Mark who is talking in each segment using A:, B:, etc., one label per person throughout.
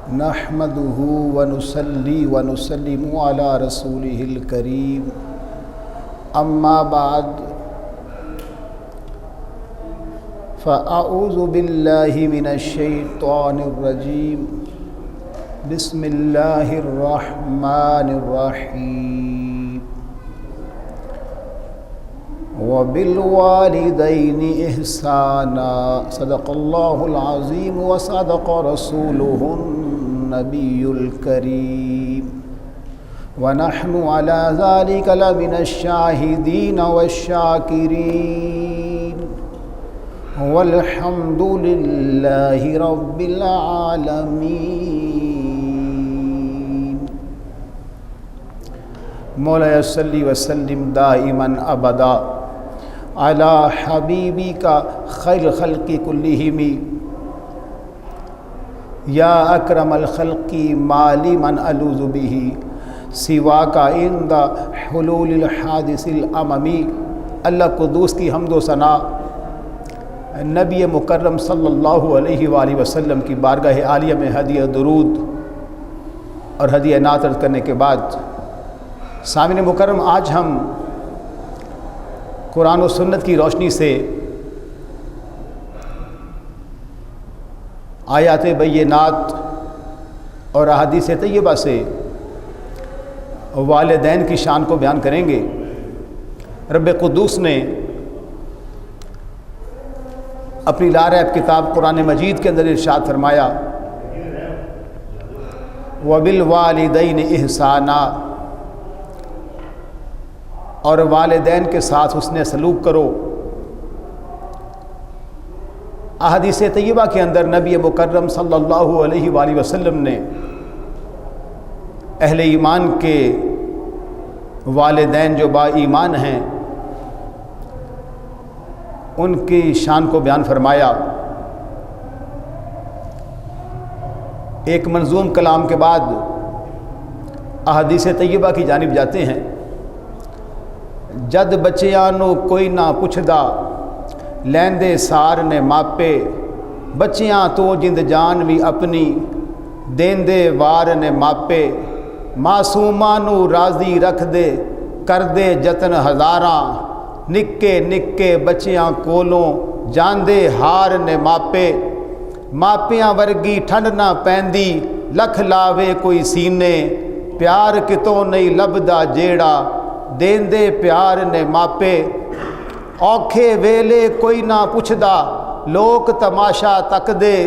A: نحمده ونصلي ونسلم على رسوله الكريم اما بعد فاعوذ بالله من الشيطان الرجيم بسم الله الرحمن الرحيم وبالوالدين إحسانا صدق الله العظيم وصدق رسوله النبي الكريم ونحن على ذلك لمن الشاهدين والشاكرين والحمد لله رب العالمين مولاي صل وسلم دائما ابدا على حبيبك خير الخلق كلهم یا اکرم الخلق ما لی من الوذ به سواک عند حلول الحادث الاممی۔ اللہ قدوس کی حمد و ثنا نبی مکرم صلی اللہ علیہ وآلہ وسلم کی بارگاہ عالیہ میں ہدیہ درود اور ہدیہ نعت عرض کرنے کے بعد، سامعین مکرم، آج ہم قرآن و سنت کی روشنی سے آیات بینات اور احادیث طیبہ سے والدین کی شان کو بیان کریں گے۔ رب قدوس نے اپنی لاریب کتاب قرآن مجید کے اندر ارشاد فرمایا وَبِالْوَالِدَيْنِ إِحْسَانًا، اور والدین کے ساتھ حسن سلوک کرو۔ احادیث طیبہ کے اندر نبی مکرم صلی اللہ علیہ وآلہ وسلم نے اہل ایمان کے والدین جو با ایمان ہیں ان کی شان کو بیان فرمایا۔ ایک منظوم کلام کے بعد احادیث طیبہ کی جانب جاتے ہیں۔ جد بچیاں نو کوئی نہ پوچھدا لیندے سار نے ماپے، بچیاں تو جند جان بھی اپنی دیندے وار نے ماپے، معصوماں نو راضی رکھ دے کر دے جتن ہزاراں، نکے نکے بچیاں کولوں جاندے ہار نے ماپے، ماپیاں ورگی ٹھنڈ نہ پیندی لکھ لاوے کوئی سینے، پیار کتوں نہیں لبدا جیڑا دیندے پیار نے ماپے، اوکھے ویلے کوئی نہ پوچھدا لوک تماشا تک دے،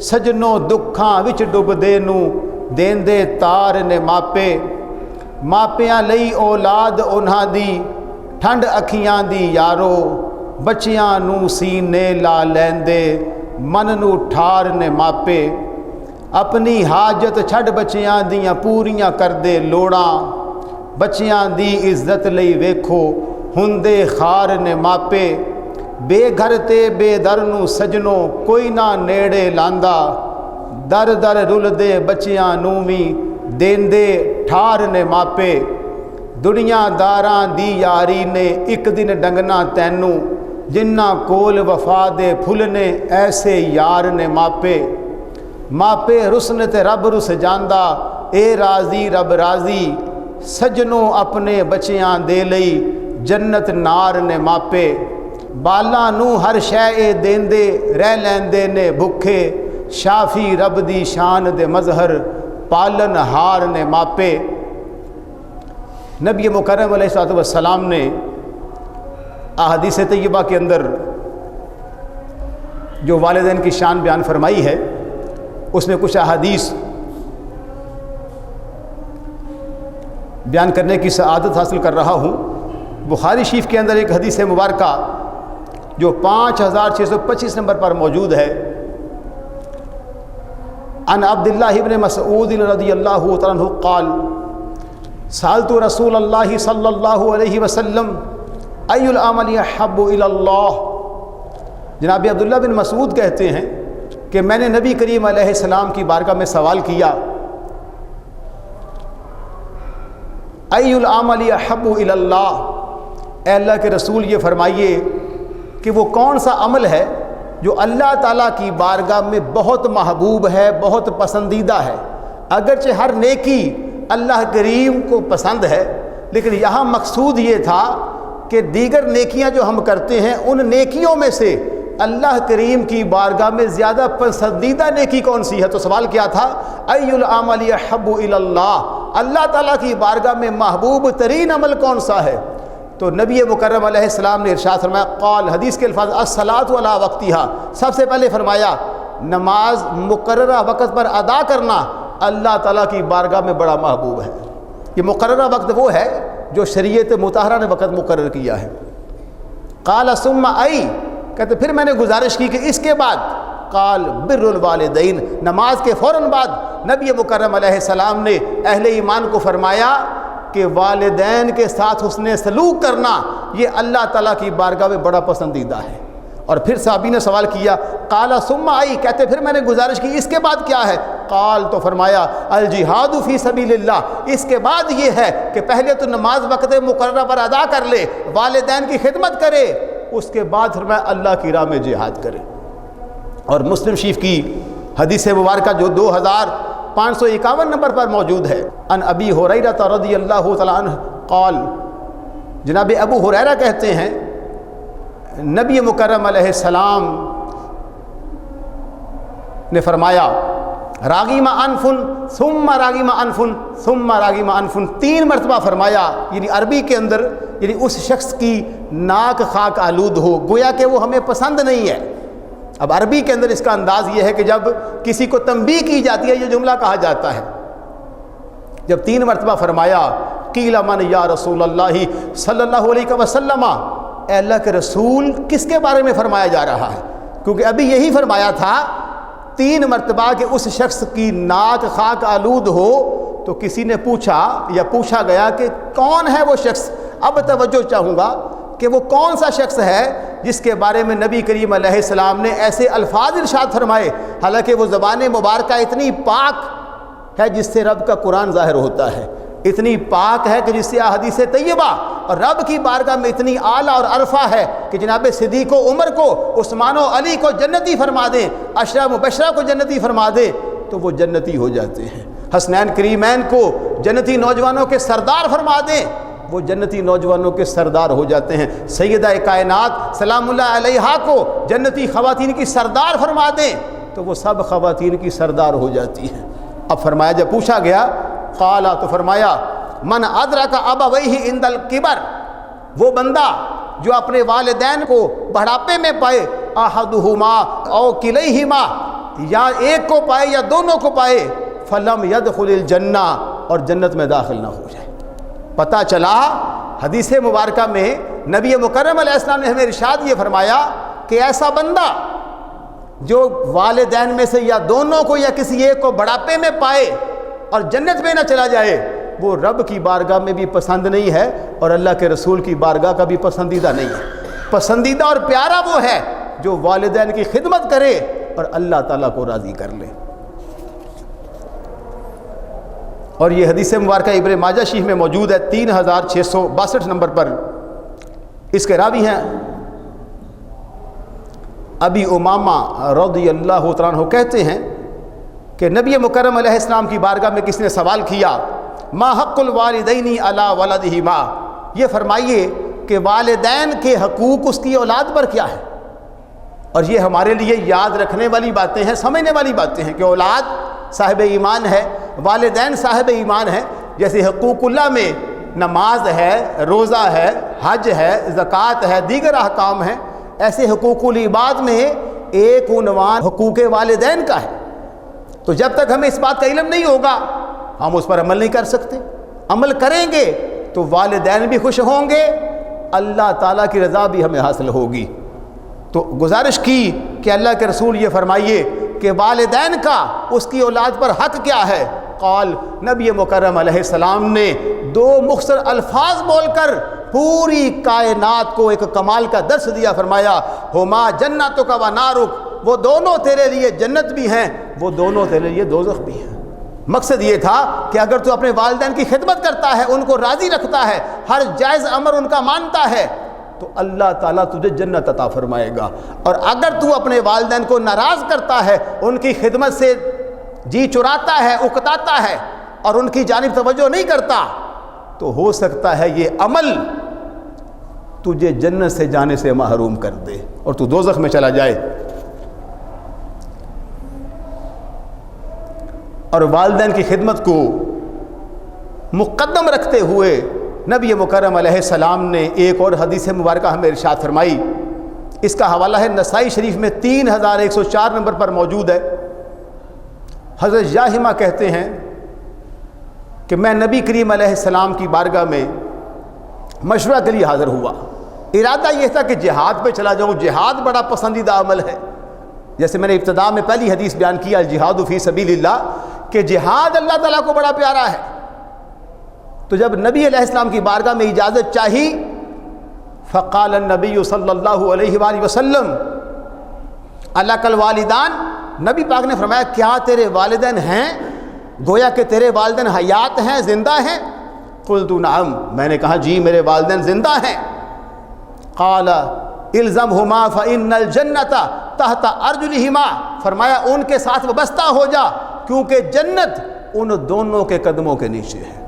A: سجنوں دکھاں وچ ڈب دے نو دیندے تار نے ماپے، ماپیاں لئی اولاد انہاں دی ٹھنڈ اکھیاں دی یارو، بچیاں نو سینے لا لیندے من نو ٹھار نے ماپے، اپنی حاجت چھڈ بچیاں دیاں پوریاں کر دے لوڑاں، بچیاں دی عزت لئی ویکھو ہندے خار نے ماپے، بے گھر تے بے در نو سجنوں کوئی نہ نیڑے لاندا، در در رل دے بچیاں نو وی دیندے ٹھار نے ماپے، دنیا داراں دی یاری نے ایک دن ڈنگنا تینوں، جنہ کول وفا دے پھل نے ایسے یار نے ماپے، ماپے رسن تے رب رس جاندا اے راضی رب راضی، سجنوں اپنے بچیاں دے لئی جنت نار نے ماپے، بالاں نو ہر شے دیندے رہ لیندے نے بھکھے، شافی رب دی شان دے مظہر پالن ہار نے ماپے۔ نبی مکرم علیہ الصلوۃ والسلام نے احادیث طیبہ کے اندر جو والدین کی شان بیان فرمائی ہے، اس میں کچھ احادیث بیان کرنے کی سعادت حاصل کر رہا ہوں۔ بخاری شریف کے اندر ایک حدیث مبارکہ جو 5625 نمبر پر موجود ہے، عن عبداللہ ابن مسعود رضی اللہ تعالیٰ عنہ قال سألت رسول اللہ صلی اللہ علیہ وسلم ای العمل احب الی اللہ۔ جناب عبداللہ بن مسعود کہتے ہیں کہ میں نے نبی کریم علیہ السلام کی بارگاہ میں سوال کیا، ای العمل احب الی اللہ، اے اللہ کے رسول یہ فرمائیے کہ وہ کون سا عمل ہے جو اللہ تعالیٰ کی بارگاہ میں بہت محبوب ہے، بہت پسندیدہ ہے۔ اگرچہ ہر نیکی اللہ کریم کو پسند ہے، لیکن یہاں مقصود یہ تھا کہ دیگر نیکیاں جو ہم کرتے ہیں ان نیکیوں میں سے اللہ کریم کی بارگاہ میں زیادہ پسندیدہ نیکی کون سی ہے؟ تو سوال کیا تھا، ای العمل احب الی اللہ، اللہ تعالیٰ کی بارگاہ میں محبوب ترین عمل کون سا ہے؟ تو نبی مکرم علیہ السلام نے ارشاد فرمایا، قال، حدیث کے الفاظ، الصلاۃ علی وقتہا، سب سے پہلے فرمایا نماز مقررہ وقت پر ادا کرنا اللہ تعالیٰ کی بارگاہ میں بڑا محبوب ہے۔ یہ مقررہ وقت وہ ہے جو شریعت مطہرہ نے وقت مقرر کیا ہے۔ قال ثم ای، کہتے پھر میں نے گزارش کی کہ اس کے بعد، قال بر الوالدین، نماز کے فوراً بعد نبی مکرم علیہ السلام نے اہل ایمان کو فرمایا کہ والدین کے ساتھ حسن سلوک کرنا یہ اللہ تعالیٰ کی بارگاہ میں بڑا پسندیدہ ہے۔ اور پھر صحابی نے سوال کیا، قال ثم ای، کہتے پھر میں نے گزارش کی اس کے بعد کیا ہے؟ قال، تو فرمایا الجہاد فی سبیل اللہ، اس کے بعد یہ ہے کہ پہلے تو نماز وقت مقررہ پر ادا کر لے، والدین کی خدمت کرے، اس کے بعد فرمایا اللہ کی راہ میں جہاد کرے۔ اور مسلم شریف کی حدیث مبارکہ جو 2551 نمبر پر موجود ہے، ان ابی ہریرہ رضی اللہ تعالیٰ عنہ قال، جناب ابو ہریرہ کہتے ہیں نبی مکرم علیہ السلام نے فرمایا، راغیم انفن ثم راغیم انفن ثم راغیم انفن، 3 مرتبہ فرمایا، یعنی عربی کے اندر یعنی اس شخص کی ناک خاک آلود ہو، گویا کہ وہ ہمیں پسند نہیں ہے۔ اب عربی کے اندر اس کا انداز یہ ہے کہ جب کسی کو تنبیہ کی جاتی ہے یہ جملہ کہا جاتا ہے۔ جب 3 مرتبہ فرمایا، قیل من یا رسول اللہ صلی اللہ علیہ وسلم، اے اللہ کے رسول کس کے بارے میں فرمایا جا رہا ہے؟ کیونکہ ابھی یہی فرمایا تھا 3 مرتبہ کہ اس شخص کی ناک خاک آلود ہو، تو کسی نے پوچھا یا پوچھا گیا کہ کون ہے وہ شخص؟ اب توجہ چاہوں گا کہ وہ کون سا شخص ہے جس کے بارے میں نبی کریم علیہ السلام نے ایسے الفاظ ارشاد فرمائے، حالانکہ وہ زبان مبارکہ اتنی پاک ہے جس سے رب کا قرآن ظاہر ہوتا ہے، اتنی پاک ہے کہ جس سے احادیث طیبہ، اور رب کی بارگاہ میں اتنی اعلیٰ اور عرفہ ہے کہ جناب صدیق و عمر کو، عثمان و علی کو جنتی فرما دیں، عشرہ مبشرہ کو جنتی فرما دیں تو وہ جنتی ہو جاتے ہیں، حسنین کریمین کو جنتی نوجوانوں کے سردار فرما دیں وہ جنتی نوجوانوں کے سردار ہو جاتے ہیں، سیدہ کائنات سلام اللہ علیہا کو جنتی خواتین کی سردار فرما دیں تو وہ سب خواتین کی سردار ہو جاتی ہیں۔ اب فرمایا، جب پوچھا گیا، قال، تو فرمایا من ادرک ابویہ عند الکبر، وہ بندہ جو اپنے والدین کو بڑھاپے میں پائے، احدہما او کلیہما، یا ایک کو پائے یا دونوں کو پائے، فلم یدخل الجنہ، اور جنت میں داخل نہ ہو جائے۔ پتہ چلا حدیث مبارکہ میں نبی مکرم علیہ السلام نے ہمیں ارشاد یہ فرمایا کہ ایسا بندہ جو والدین میں سے یا دونوں کو یا کسی ایک کو بڑھاپے میں پائے اور جنت میں نہ چلا جائے، وہ رب کی بارگاہ میں بھی پسند نہیں ہے اور اللہ کے رسول کی بارگاہ کا بھی پسندیدہ نہیں ہے۔ پسندیدہ اور پیارا وہ ہے جو والدین کی خدمت کرے اور اللہ تعالیٰ کو راضی کر لے۔ اور یہ حدیث مبارکہ ابن ماجہ شریف میں موجود ہے 3662 نمبر پر۔ اس کے راوی ہیں ابی امامہ رضی اللہ تعالیٰ عنہ، کہتے ہیں کہ نبی مکرم علیہ السلام کی بارگاہ میں کس نے سوال کیا، ما حق الوالدین علی ولدہما، یہ فرمائیے کہ والدین کے حقوق اس کی اولاد پر کیا ہے؟ اور یہ ہمارے لیے یاد رکھنے والی باتیں ہیں، سمجھنے والی باتیں ہیں کہ اولاد صاحب ایمان ہے، والدین صاحب ایمان ہیں۔ جیسے حقوق اللہ میں نماز ہے، روزہ ہے، حج ہے، زکوٰۃ ہے، دیگر احکام ہیں، ایسے حقوق العباد میں ایک عنوان حقوق والدین کا ہے۔ تو جب تک ہمیں اس بات کا علم نہیں ہوگا ہم اس پر عمل نہیں کر سکتے۔ عمل کریں گے تو والدین بھی خوش ہوں گے، اللہ تعالیٰ کی رضا بھی ہمیں حاصل ہوگی۔ تو گزارش کی کہ اللہ کے رسول یہ فرمائیے کہ والدین کا اس کی اولاد پر حق کیا ہے؟ قال، نبی مکرم علیہ السلام نے 2 مختصر الفاظ بول کر پوری کائنات کو ایک کمال کا درس دیا، فرمایا ہما جنتک و نارک، وہ دونوں تیرے لیے جنت بھی ہیں، وہ دونوں تیرے لیے دوزخ بھی ہیں۔ مقصد یہ تھا کہ اگر تو اپنے والدین کی خدمت کرتا ہے، ان کو راضی رکھتا ہے، ہر جائز امر ان کا مانتا ہے، تو اللہ تعالیٰ تجھے جنت عطا فرمائے گا. اور اگر تو اپنے والدین کو ناراض کرتا ہے، ان کی خدمت سے جی چراتا ہے، اکتاتا ہے اور ان کی جانب توجہ نہیں کرتا، تو ہو سکتا ہے یہ عمل تجھے جنت سے جانے سے محروم کر دے اور تو دوزخ میں چلا جائے. اور والدین کی خدمت کو مقدم رکھتے ہوئے نبی مکرم علیہ السلام نے ایک اور حدیث مبارکہ ہمیں ارشاد فرمائی. اس کا حوالہ ہے نسائی شریف میں 3104 نمبر پر موجود ہے. حضرت جاہمہ کہتے ہیں کہ میں نبی کریم علیہ السلام کی بارگاہ میں مشورہ کے لیے حاضر ہوا. ارادہ یہ تھا کہ جہاد پہ چلا جاؤں. جہاد بڑا پسندیدہ عمل ہے، جیسے میں نے ابتدا میں پہلی حدیث بیان کیا الجہاد فی سبیل اللہ، کہ جہاد اللہ تعالیٰ کو بڑا پیارا ہے. تو جب نبی علیہ السلام کی بارگاہ میں اجازت چاہی، فقال النبی صلی اللہ علیہ وآلہ وسلم اللہ کل والدان، نبی پاک نے فرمایا کیا تیرے والدین ہیں؟ گویا کہ تیرے والدین حیات ہیں، زندہ ہیں؟ قلت نعم، میں نے کہا جی میرے والدین زندہ ہیں. قال الزمہما فإن الجنۃ تحت ارجلہما، فرمایا ان کے ساتھ وابستہ ہو جا کیونکہ جنت ان دونوں کے قدموں کے نیچے ہے.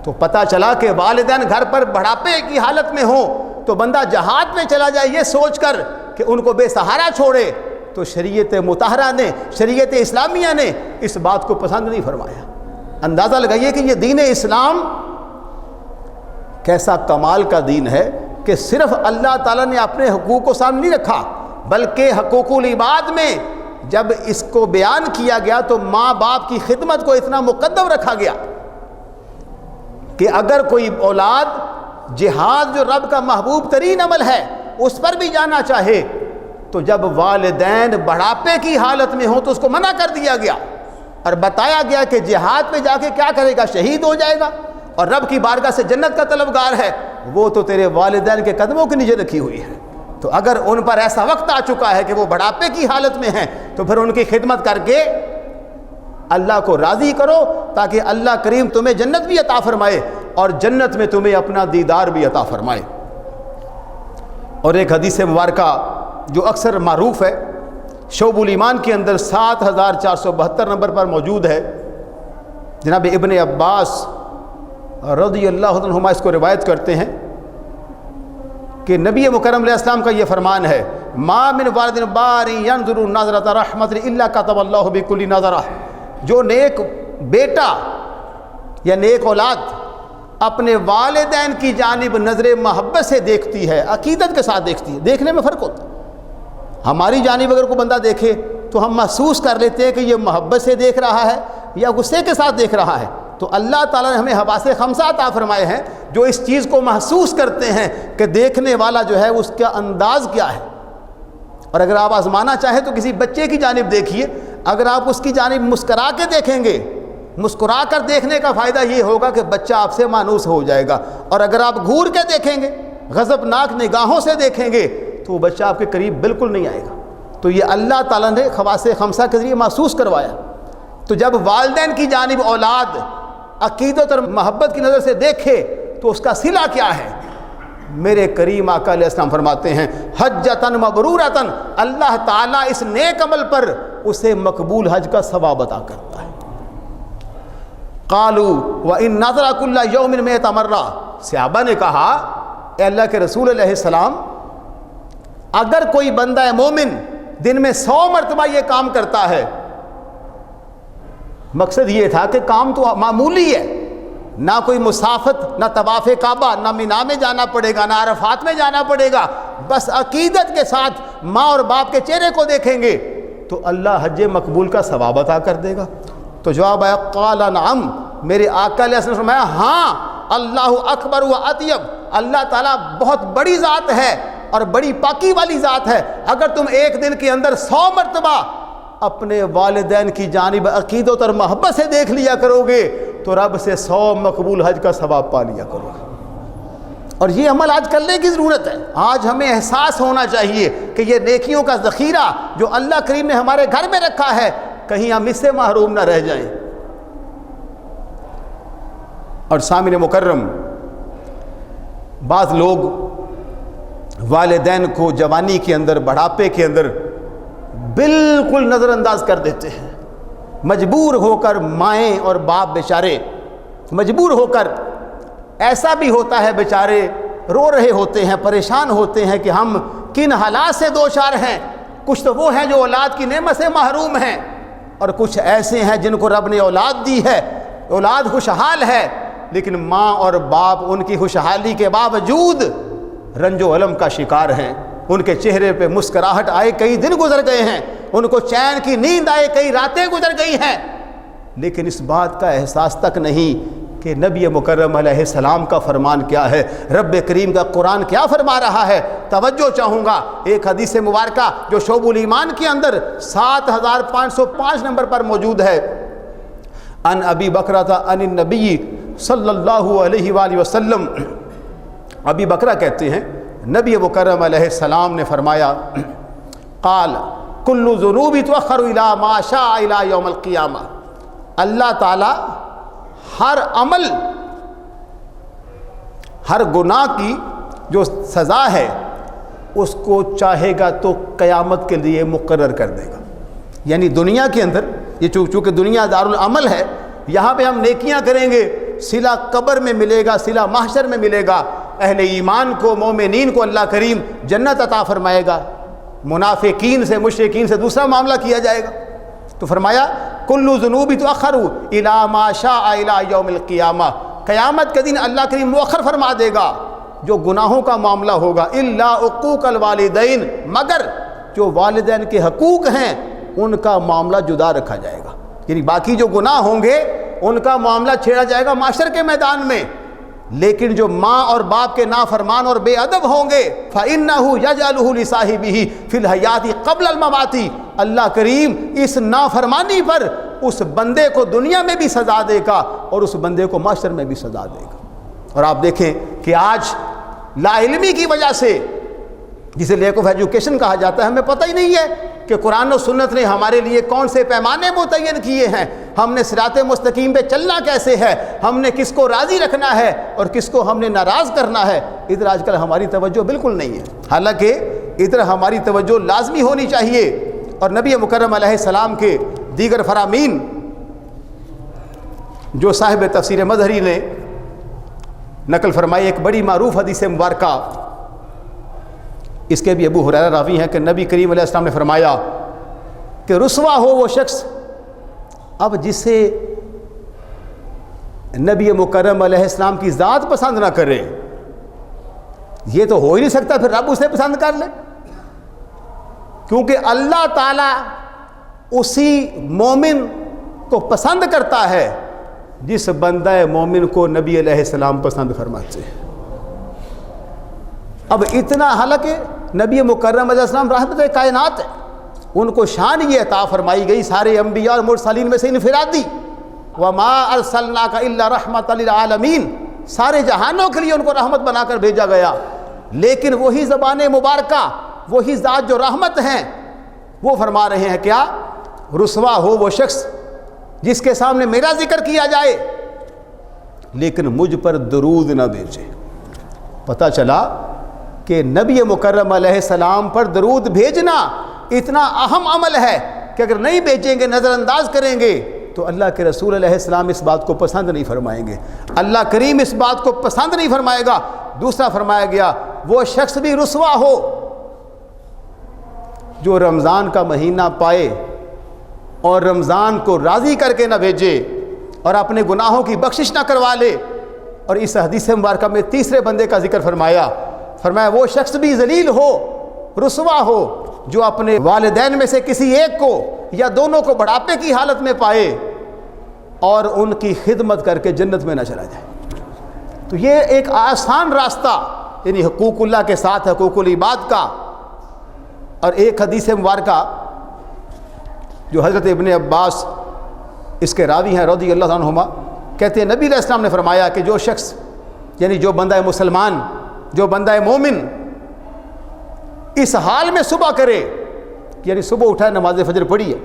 A: تو پتہ چلا کہ والدین گھر پر بڑھاپے کی حالت میں ہوں تو بندہ جہاد میں چلا جائے یہ سوچ کر کہ ان کو بے سہارا چھوڑے، تو شریعت مطہرہ نے، شریعت اسلامیہ نے اس بات کو پسند نہیں فرمایا. اندازہ لگائیے کہ یہ دین اسلام کیسا کمال کا دین ہے کہ صرف اللہ تعالیٰ نے اپنے حقوق کو سامنے نہیں رکھا، بلکہ حقوق العباد میں جب اس کو بیان کیا گیا تو ماں باپ کی خدمت کو اتنا مقدم رکھا گیا کہ اگر کوئی اولاد جہاد جو رب کا محبوب ترین عمل ہے اس پر بھی جانا چاہے تو جب والدین بڑھاپے کی حالت میں ہوں تو اس کو منع کر دیا گیا اور بتایا گیا کہ جہاد پہ جا کے کیا کرے گا، شہید ہو جائے گا اور رب کی بارگاہ سے جنت کا طلبگار ہے، وہ تو تیرے والدین کے قدموں کے نیچے رکھی ہوئی ہے. تو اگر ان پر ایسا وقت آ چکا ہے کہ وہ بڑھاپے کی حالت میں ہیں تو پھر ان کی خدمت کر کے اللہ کو راضی کرو تاکہ اللہ کریم تمہیں جنت بھی عطا فرمائے اور جنت میں تمہیں اپنا دیدار بھی عطا فرمائے. اور ایک حدیث مبارکہ جو اکثر معروف ہے، شعب الایمان کے اندر 7472 نمبر پر موجود ہے. جناب ابن عباس رضی اللہ عنہما اس کو روایت کرتے ہیں کہ نبی مکرم علیہ السلام کا یہ فرمان ہے، ما من والد بار ينظر نظرۃ رحمت الا كتب اللہ بكل نظرہ. جو نیک بیٹا یا نیک اولاد اپنے والدین کی جانب نظر محبت سے دیکھتی ہے، عقیدت کے ساتھ دیکھتی ہے. دیکھنے میں فرق ہوتا ہے. ہماری جانب اگر کوئی بندہ دیکھے تو ہم محسوس کر لیتے ہیں کہ یہ محبت سے دیکھ رہا ہے یا غصے کے ساتھ دیکھ رہا ہے. تو اللہ تعالیٰ نے ہمیں حواس خمسہ عطا فرمائے ہیں جو اس چیز کو محسوس کرتے ہیں کہ دیکھنے والا جو ہے اس کا انداز کیا ہے. اور اگر آپ آزمانا چاہیں تو کسی بچے کی جانب دیکھیے، اگر آپ اس کی جانب مسکرا کے دیکھیں گے، مسکرا کر دیکھنے کا فائدہ یہ ہوگا کہ بچہ آپ سے مانوس ہو جائے گا. اور اگر آپ گھور کے دیکھیں گے، غضبناک نگاہوں سے دیکھیں گے تو وہ بچہ آپ کے قریب بالکل نہیں آئے گا. تو یہ اللہ تعالیٰ نے خواص خمسہ کے ذریعے محسوس کروایا. تو جب والدین کی جانب اولاد عقیدت اور محبت کی نظر سے دیکھے تو اس کا صلہ کیا ہے؟ میرے کریم آقا علیہ السلام فرماتے ہیں حجتاً مبرورتاً، اللہ تعالیٰ اس نیک عمل پر اسے مقبول حج کا ثواب عطا کرتا ہے. قالوا وَإِن نَظَرَ كُلَّ يَوْمٍ مِئَةَ مَرَّةٍ، صحابہ نے کہا اے اللہ کے رسول علیہ السلام، اگر کوئی بندہ مومن دن میں 100 مرتبہ یہ کام کرتا ہے، مقصد یہ تھا کہ کام تو معمولی ہے، نہ کوئی مسافت، نہ طواف کعبہ، نہ مینا میں جانا پڑے گا، نہ عرفات میں جانا پڑے گا، بس عقیدت کے ساتھ ماں اور باپ کے چہرے کو دیکھیں گے تو اللہ حج مقبول کا ثواب عطا کر دے گا. تو جواب آیا قال نعم، میرے آقا علیہ السلام نے فرمایا ہاں، اللہ اکبر و اطیب، اللہ تعالیٰ بہت بڑی ذات ہے اور بڑی پاکی والی ذات ہے. اگر تم ایک دن کے اندر 100 مرتبہ اپنے والدین کی جانب عقیدت اور محبت سے دیکھ لیا کرو گے تو رب سے 100 مقبول حج کا ثواب پا لیا کرو گے. اور یہ عمل آج کرنے کی ضرورت ہے. آج ہمیں احساس ہونا چاہیے کہ یہ نیکیوں کا ذخیرہ جو اللہ کریم نے ہمارے گھر میں رکھا ہے، کہیں ہم اس سے محروم نہ رہ جائیں. اور سامعین مکرم، بعض لوگ والدین کو جوانی کے اندر، بڑھاپے کے اندر بالکل نظر انداز کر دیتے ہیں، مجبور ہو کر مائیں اور باپ بیچارے مجبور ہو کر، ایسا بھی ہوتا ہے بیچارے رو رہے ہوتے ہیں، پریشان ہوتے ہیں کہ ہم کن حالات سے دوچار ہیں۔ کچھ تو وہ ہیں جو اولاد کی نعمت سے محروم ہیں، اور کچھ ایسے ہیں جن کو رب نے اولاد دی ہے، اولاد خوشحال ہے، لیکن ماں اور باپ ان کی خوشحالی کے باوجود رنج و الم کا شکار ہیں۔ ان کے چہرے پہ مسکراہٹ آئے کئی دن گزر گئے ہیں، ان کو چین کی نیند آئے کئی راتیں گزر گئی ہیں، لیکن اس بات کا احساس تک نہیں کہ نبی مکرم علیہ السلام کا فرمان کیا ہے، رب کریم کا قرآن کیا فرما رہا ہے۔ توجہ چاہوں گا ایک حدیث مبارکہ جو شعب الایمان کے اندر 7505 نمبر پر موجود ہے۔ ان ابی بکرہ ان النبی صلی اللہ علیہ وآلہ وسلم، ابی بکرہ کہتے ہیں نبی مکرم علیہ السلام نے فرمایا، قال کل ذنوب تؤخر الی ما شاء الی یوم القیامہ، اللہ تعالی ہر عمل، ہر گناہ کی جو سزا ہے اس کو چاہے گا تو قیامت کے لیے مقرر کر دے گا۔ یعنی دنیا کے اندر یہ چونکہ دنیا دارالعمل ہے، یہاں پہ ہم نیکیاں کریں گے، صلہ قبر میں ملے گا، صلہ محشر میں ملے گا۔ اہل ایمان کو، مومنین کو اللہ کریم جنت عطا فرمائے گا، منافقین سے، مشرکین سے دوسرا معاملہ کیا جائے گا۔ تو فرمایا کل ذنوب تؤخر الی ما شاء الی یوم القیامہ، قیامت کے دن اللہ کریم مؤخر فرما دے گا جو گناہوں کا معاملہ ہوگا، الا حقوق الوالدین، مگر جو والدین کے حقوق ہیں ان کا معاملہ جدا رکھا جائے گا۔ یعنی باقی جو گناہ ہوں گے ان کا معاملہ چھیڑا جائے گا معاشر کے میدان میں، لیکن جو ماں اور باپ کے نافرمان اور بے ادب ہوں گے فَإِنَّهُ يَجْعَلُهُ لِصَاحِبِهِ فِي الْحَيَاةِ قَبْلَ الْمَمَاتِ، اللہ کریم اس نافرمانی پر اس بندے کو دنیا میں بھی سزا دے گا اور اس بندے کو معاشر میں بھی سزا دے گا۔ اور آپ دیکھیں کہ آج لا علمی کی وجہ سے، جسے لیک آف ایجوکیشن کہا جاتا ہے، ہمیں پتہ ہی نہیں ہے کہ قرآن و سنت نے ہمارے لیے کون سے پیمانے متعین کیے ہیں، ہم نے صراط مستقیم پہ چلنا کیسے ہے، ہم نے کس کو راضی رکھنا ہے اور کس کو ہم نے ناراض کرنا ہے، ادھر آج کل ہماری توجہ بالکل نہیں ہے۔ حالانکہ ادھر ہماری توجہ لازمی ہونی چاہیے۔ اور نبی مکرم علیہ السلام کے دیگر فرامین جو صاحب تفسیر مظہری نے نقل فرمائی، ایک بڑی معروف حدیث مبارکہ، اس کے بھی ابو ہریرہ راوی ہیں کہ نبی کریم علیہ السلام نے فرمایا کہ رسوا ہو وہ شخص اب جسے نبی مکرم علیہ السلام کی ذات پسند نہ کرے، یہ تو ہو ہی نہیں سکتا، پھر رب اسے پسند کر لے، کیونکہ اللہ تعالیٰ اسی مومن کو پسند کرتا ہے جس بندہ مومن کو نبی علیہ السلام پسند فرماتے ہیں۔ اب اتنا، حالانکہ نبی مکرم علیہ السلام رحمت کائنات ہے، ان کو شان یہ عطا فرمائی گئی سارے انبیاء اور مرسلین میں سے انفرادی، وَمَا أَرْسَلْنَاكَ إِلَّا رَحْمَةً لِلْعَالَمِينَ، سارے جہانوں کے لیے ان کو رحمت بنا کر بھیجا گیا۔ لیکن وہی زبان مبارکہ، وہی ذات جو رحمت ہیں، وہ فرما رہے ہیں کیا؟ رسوا ہو وہ شخص جس کے سامنے میرا ذکر کیا جائے لیکن مجھ پر درود نہ بھیجے۔ پتہ چلا کہ نبی مکرم علیہ السلام پر درود بھیجنا اتنا اہم عمل ہے کہ اگر نہیں بھیجیں گے، نظر انداز کریں گے، تو اللہ کے رسول علیہ السلام اس بات کو پسند نہیں فرمائیں گے، اللہ کریم اس بات کو پسند نہیں فرمائے گا۔ دوسرا فرمایا گیا وہ شخص بھی رسوا ہو جو رمضان کا مہینہ پائے اور رمضان کو راضی کر کے نہ بھیجے اور اپنے گناہوں کی بخشش نہ کروا لے۔ اور اس حدیث مبارکہ میں تیسرے بندے کا ذکر فرمایا وہ شخص بھی ذلیل ہو، رسوا ہو جو اپنے والدین میں سے کسی ایک کو یا دونوں کو بڑھاپے کی حالت میں پائے اور ان کی خدمت کر کے جنت میں نہ چلا جائے۔ تو یہ ایک آسان راستہ، یعنی حقوق اللہ کے ساتھ حقوق العباد کا۔ اور ایک حدیث مبارکہ جو حضرت ابن عباس اس کے راوی ہیں رضی اللہ عنہما، کہتے ہیں نبی علیہ السلام نے فرمایا کہ جو شخص، یعنی جو بندہ مسلمان، جو بندہ مومن اس حال میں صبح کرے، یعنی صبح اٹھا نماز فجر پڑھی ہے،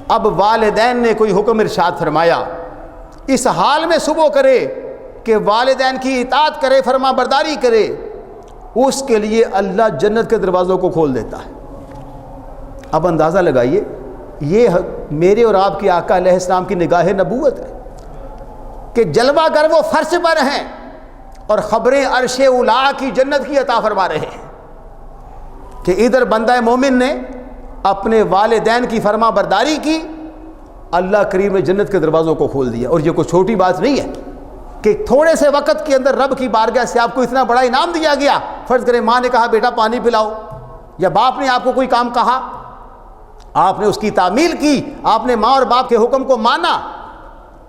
A: اب والدین نے کوئی حکم ارشاد فرمایا، اس حال میں صبح کرے کہ والدین کی اطاعت کرے، فرما برداری کرے، اس کے لیے اللہ جنت کے دروازوں کو کھول دیتا ہے۔ اب اندازہ لگائیے، یہ میرے اور آپ کے آقا علیہ السلام کی نگاہ نبوت ہے کہ جلوہ گر وہ فرش پر ہیں اور خبریں عرش اولا کی جنت کی عطا فرما رہے ہیں کہ ادھر بندہ مومن نے اپنے والدین کی فرما برداری کی، اللہ کریم نے جنت کے دروازوں کو کھول دیا۔ اور یہ کوئی چھوٹی بات نہیں ہے کہ تھوڑے سے وقت کے اندر رب کی بارگاہ سے آپ کو اتنا بڑا انعام دیا گیا۔ فرض کریں ماں نے کہا بیٹا پانی پلاؤ، یا باپ نے آپ کو کوئی کام کہا، آپ نے اس کی تعمیل کی، آپ نے ماں اور باپ کے حکم کو مانا،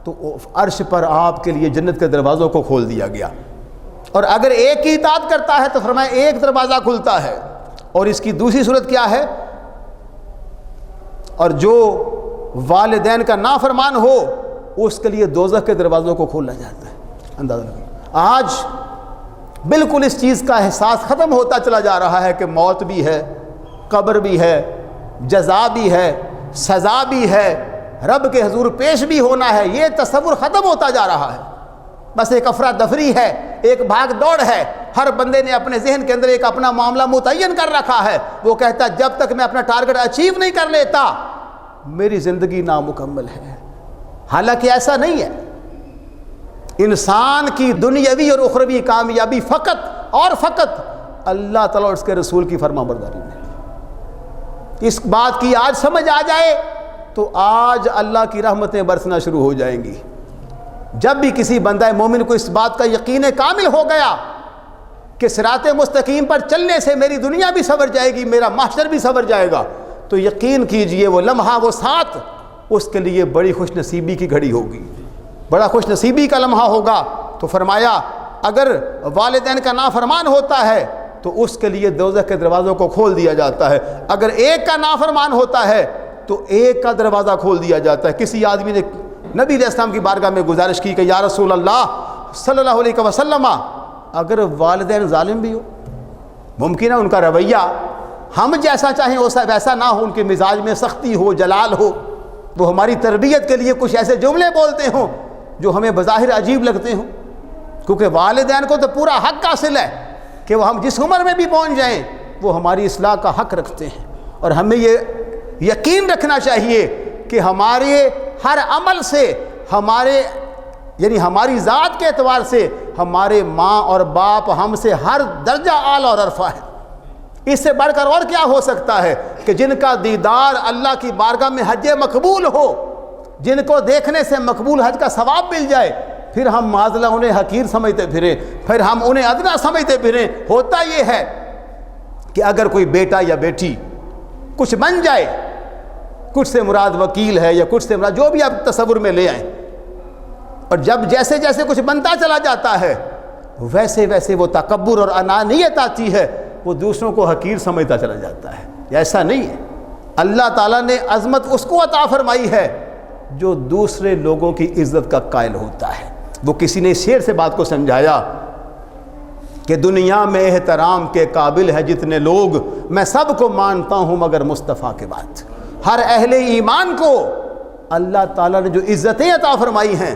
A: تو عرش پر آپ کے لیے جنت کے دروازوں کو کھول دیا گیا۔ اور اگر ایک کی اطاعت کرتا ہے تو فرمایا ایک دروازہ کھلتا ہے، اور اس کی دوسری صورت کیا ہے؟ اور جو والدین کا نافرمان ہو اس کے لیے دوزخ کے دروازوں کو کھولا جاتا ہے۔ اندازہ لگائیے، آج بالکل اس چیز کا احساس ختم ہوتا چلا جا رہا ہے کہ موت بھی ہے، قبر بھی ہے، جزا بھی ہے، سزا بھی ہے، رب کے حضور پیش بھی ہونا ہے، یہ تصور ختم ہوتا جا رہا ہے۔ بس ایک افراتفری ہے، ایک بھاگ دوڑ ہے، ہر بندے نے اپنے ذہن کے اندر ایک اپنا معاملہ متعین کر رکھا ہے۔ وہ کہتا ہے جب تک میں اپنا ٹارگٹ اچیو نہیں کر لیتا میری زندگی نامکمل ہے۔ حالانکہ ایسا نہیں ہے، انسان کی دنیاوی اور اخروی کامیابی فقط اور فقط اللہ تعالیٰ اور اس کے رسول کی فرما برداری میں۔ اس بات کی آج سمجھ آ جائے تو آج اللہ کی رحمتیں برسنا شروع ہو جائیں گی۔ جب بھی کسی بندہ مومن کو اس بات کا یقین کامل ہو گیا کہ صراط مستقیم پر چلنے سے میری دنیا بھی سنور جائے گی، میرا محشر بھی سنور جائے گا، تو یقین کیجئے وہ لمحہ، وہ ساتھ اس کے لیے بڑی خوش نصیبی کی گھڑی ہوگی، بڑا خوش نصیبی کا لمحہ ہوگا۔ تو فرمایا اگر والدین کا نافرمان ہوتا ہے تو اس کے لیے دوزخ کے دروازوں کو کھول دیا جاتا ہے، اگر ایک کا نافرمان ہوتا ہے تو ایک کا دروازہ کھول دیا جاتا ہے۔ کسی آدمی نے نبی علیہ السلام کی بارگاہ میں گزارش کی کہ یا رسول اللہ صلی اللہ علیہ وسلم، اگر والدین ظالم بھی ہو، ممکن ہے ان کا رویہ ہم جیسا چاہیں ویسا نہ ہو، ان کے مزاج میں سختی ہو، جلال ہو، وہ ہماری تربیت کے لیے کچھ ایسے جملے بولتے ہوں جو ہمیں بظاہر عجیب لگتے ہوں، کیونکہ والدین کو تو پورا حق حاصل ہے کہ وہ ہم جس عمر میں بھی پہنچ جائیں وہ ہماری اصلاح کا حق رکھتے ہیں۔ اور ہمیں یہ یقین رکھنا چاہیے کہ ہمارے ہر عمل سے ہماری ذات کے اعتبار سے ہمارے ماں اور باپ ہم سے ہر درجہ اعلیٰ اور عرفہ ہے۔ اس سے بڑھ کر اور کیا ہو سکتا ہے کہ جن کا دیدار اللہ کی بارگاہ میں حج مقبول ہو، جن کو دیکھنے سے مقبول حج کا ثواب مل جائے، پھر ہم معذلہ انہیں حقیر سمجھتے پھریں، پھر ہم انہیں ادنا سمجھتے پھریں۔ ہوتا یہ ہے کہ اگر کوئی بیٹا یا بیٹی کچھ بن جائے، کچھ سے مراد وکیل ہے یا کچھ سے مراد جو بھی آپ تصور میں لے آئیں، اور جب جیسے جیسے کچھ بنتا چلا جاتا ہے ویسے ویسے وہ تکبر اور انانیت آتی ہے، وہ دوسروں کو حقیر سمجھتا چلا جاتا ہے۔ ایسا نہیں ہے، اللہ تعالیٰ نے عظمت اس کو عطا فرمائی ہے جو دوسرے لوگوں کی عزت کا قائل ہوتا ہے۔ وہ کسی نے شعر سے بات کو سمجھایا کہ دنیا میں احترام کے قابل ہے جتنے لوگ، میں سب کو مانتا ہوں مگر مصطفیٰ کے بعد۔ ہر اہل ایمان کو اللہ تعالیٰ نے جو عزتیں عطا فرمائی ہیں،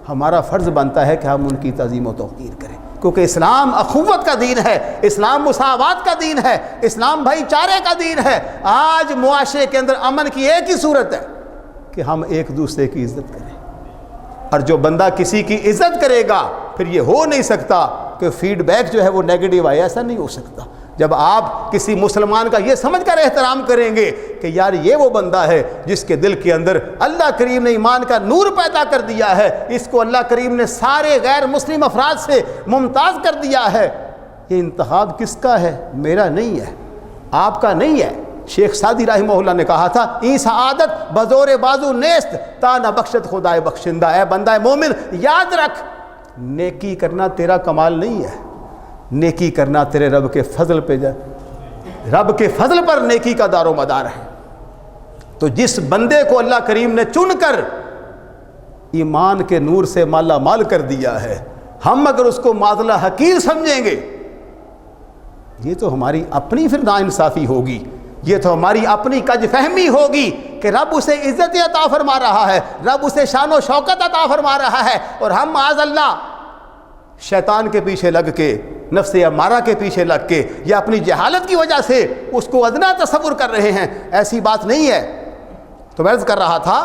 A: ہمارا فرض بنتا ہے کہ ہم ان کی تعظیم و توقیر کریں، کیونکہ اسلام اخوت کا دین ہے، اسلام مساوات کا دین ہے، اسلام بھائی چارے کا دین ہے۔ آج معاشرے کے اندر امن کی ایک ہی صورت ہے کہ ہم ایک دوسرے کی عزت کریں، اور جو بندہ کسی کی عزت کرے گا پھر یہ ہو نہیں سکتا کہ فیڈ بیک جو ہے وہ نیگیٹو آئے، ایسا نہیں ہو سکتا۔ جب آپ کسی مسلمان کا یہ سمجھ کر احترام کریں گے کہ یار یہ وہ بندہ ہے جس کے دل کے اندر اللہ کریم نے ایمان کا نور پیدا کر دیا ہے، اس کو اللہ کریم نے سارے غیر مسلم افراد سے ممتاز کر دیا ہے، یہ انتخاب کس کا ہے؟ میرا نہیں ہے، آپ کا نہیں ہے۔ شیخ سعدی رحمہ اللہ نے کہا تھا ای سعادت بزور بازو نیست تا نہ بخشت خدائے بخشندہ۔ اے بندہ مومن یاد رکھ، نیکی کرنا تیرا کمال نہیں ہے، نیکی کرنا تیرے رب کے فضل پہ رب کے فضل پر نیکی کا دار و مدار ہے۔ تو جس بندے کو اللہ کریم نے چن کر ایمان کے نور سے مالا مال کر دیا ہے، ہم اگر اس کو معذلہ حقیر سمجھیں گے، یہ تو ہماری اپنی پھر ناانصافی ہوگی، یہ تو ہماری اپنی کج فہمی ہوگی کہ رب اسے عزت عطا فرما رہا ہے، رب اسے شان و شوکت عطا فرما رہا ہے، اور ہم معاذ اللہ شیطان کے پیچھے لگ کے نفس امارہ کے پیچھے لگ کے یا اپنی جہالت کی وجہ سے اس کو ادنا تصور کر رہے ہیں. ایسی بات نہیں ہے. تو میں عرض کر رہا تھا،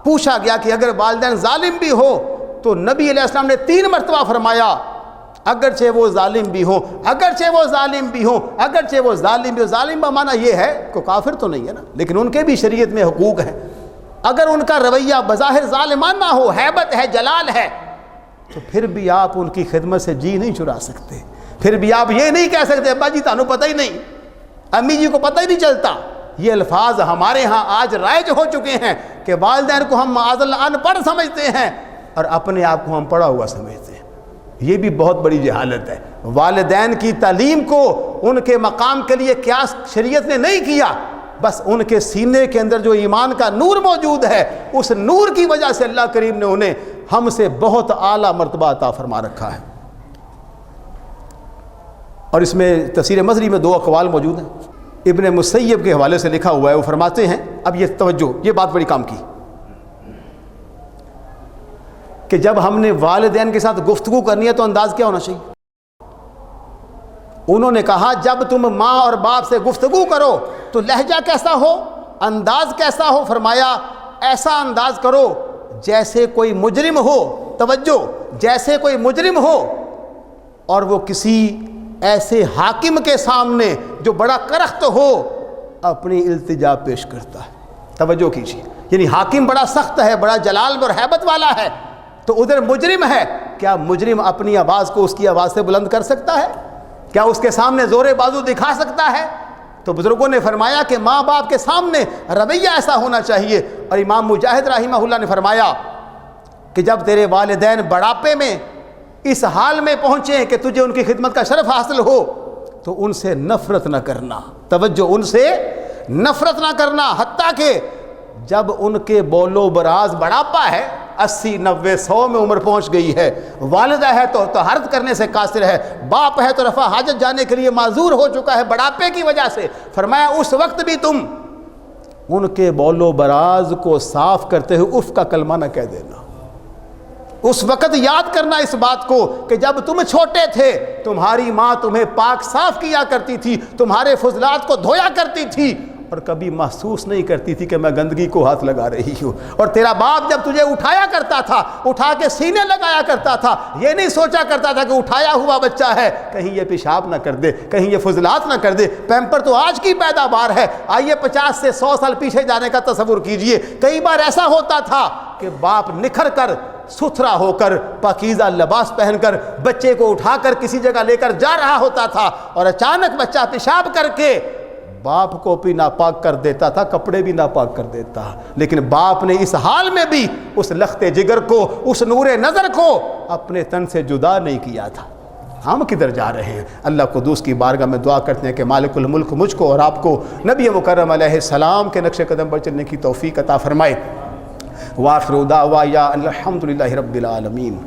A: پوچھا گیا کہ اگر والدین ظالم بھی ہو تو نبی علیہ السلام نے 3 مرتبہ فرمایا اگرچہ وہ ظالم بھی ہوں، اگرچہ وہ ظالم بھی ہوں، اگرچہ وہ ظالم بھی ہوں. ظالم کا معنی یہ ہے کہ کافر تو نہیں ہے نا، لیکن ان کے بھی شریعت میں حقوق ہیں. اگر ان کا رویہ بظاہر ظالمانہ ہو، ہیبت ہے، جلال ہے، تو پھر بھی آپ ان کی خدمت سے جی نہیں چرا سکتے. پھر بھی آپ یہ نہیں کہہ سکتے ابا جی تانوں پتہ ہی نہیں، امی جی کو پتہ ہی نہیں چلتا. یہ الفاظ ہمارے ہاں آج رائج ہو چکے ہیں کہ والدین کو ہم معاذ اللہ ان پڑھ سمجھتے ہیں اور اپنے آپ کو ہم پڑھا ہوا سمجھتے ہیں. یہ بھی بہت بڑی جہالت ہے. والدین کی تعلیم کو ان کے مقام کے لیے قیاس شریعت نے نہیں کیا، بس ان کے سینے کے اندر جو ایمان کا نور موجود ہے، اس نور کی وجہ سے اللہ کریم نے انہیں ہم سے بہت اعلیٰ مرتبہ عطا فرما رکھا ہے. اور اس میں تفسیر مظہری میں 2 اقوال موجود ہیں. ابن مسیب کے حوالے سے لکھا ہوا ہے، وہ فرماتے ہیں، اب یہ توجہ، یہ بات بڑی کام کی، کہ جب ہم نے والدین کے ساتھ گفتگو کرنی ہے تو انداز کیا ہونا چاہیے؟ انہوں نے کہا جب تم ماں اور باپ سے گفتگو کرو تو لہجہ کیسا ہو، انداز کیسا ہو؟ فرمایا ایسا انداز کرو جیسے کوئی مجرم ہو، توجہ، جیسے کوئی مجرم ہو اور وہ کسی ایسے حاکم کے سامنے جو بڑا کرخت ہو اپنی التجا پیش کرتا ہے. توجہ کیجیے، یعنی حاکم بڑا سخت ہے، بڑا جلال اور ہیبت والا ہے، تو ادھر مجرم ہے. کیا مجرم اپنی آواز کو اس کی آواز سے بلند کر سکتا ہے؟ کیا اس کے سامنے زور بازو دکھا سکتا ہے؟ تو بزرگوں نے فرمایا کہ ماں باپ کے سامنے رویہ ایسا ہونا چاہیے. اور امام مجاہد رحمہ اللہ نے فرمایا کہ جب تیرے والدین بڑھاپے میں اس حال میں پہنچے کہ تجھے ان کی خدمت کا شرف حاصل ہو تو ان سے نفرت نہ کرنا. توجہ، ان سے نفرت نہ کرنا، حتیٰ کہ جب ان کے بول و براز بڑھاپا ہے، 80 90 100 میں عمر پہنچ گئی ہے، والدہ ہے تو طہارت کرنے سے قاصر ہے، باپ ہے تو رفع حاجت جانے کے لیے معذور ہو چکا ہے بڑھاپے کی وجہ سے، فرمایا اس وقت بھی تم ان کے بول و براز کو صاف کرتے ہوئے اف کا کلمہ نہ کہہ دینا. اس وقت یاد کرنا اس بات کو کہ جب تم چھوٹے تھے تمہاری ماں تمہیں پاک صاف کیا کرتی تھی، تمہارے فضلات کو دھویا کرتی تھی، اور کبھی محسوس نہیں کرتی تھی کہ میں گندگی کو ہاتھ لگا رہی ہوں. اور تیرا باپ جب تجھے اٹھایا کرتا تھا، اٹھا کے سینے لگایا کرتا تھا، یہ نہیں سوچا کرتا تھا کہ اٹھایا ہوا بچہ ہے کہیں یہ پیشاب نہ کر دے، کہیں یہ فضلات نہ کر دے. پیمپر تو آج کی پیداوار ہے، آئیے 50 سے 100 سال پیچھے جانے کا تصور کیجئے. کئی بار ایسا ہوتا تھا کہ باپ نکھر کر، ستھرا ہو کر، پاکیزہ لباس پہن کر بچے کو اٹھا کر کسی جگہ لے کر جا رہا ہوتا تھا اور اچانک بچہ پیشاب کر کے باپ کو بھی ناپاک کر دیتا تھا، کپڑے بھی ناپاک کر دیتا. لیکن باپ نے اس حال میں بھی اس لخت جگر کو، اس نور نظر کو اپنے تن سے جدا نہیں کیا تھا. ہم کدھر جا رہے ہیں؟ اللہ قدوس کی بارگاہ میں دعا کرتے ہیں کہ مالک الملک مجھ کو اور آپ کو نبی مکرم علیہ السلام کے نقش قدم پر چلنے کی توفیق عطا فرمائے. وآخر دعوانا الحمدللہ رب العالمین.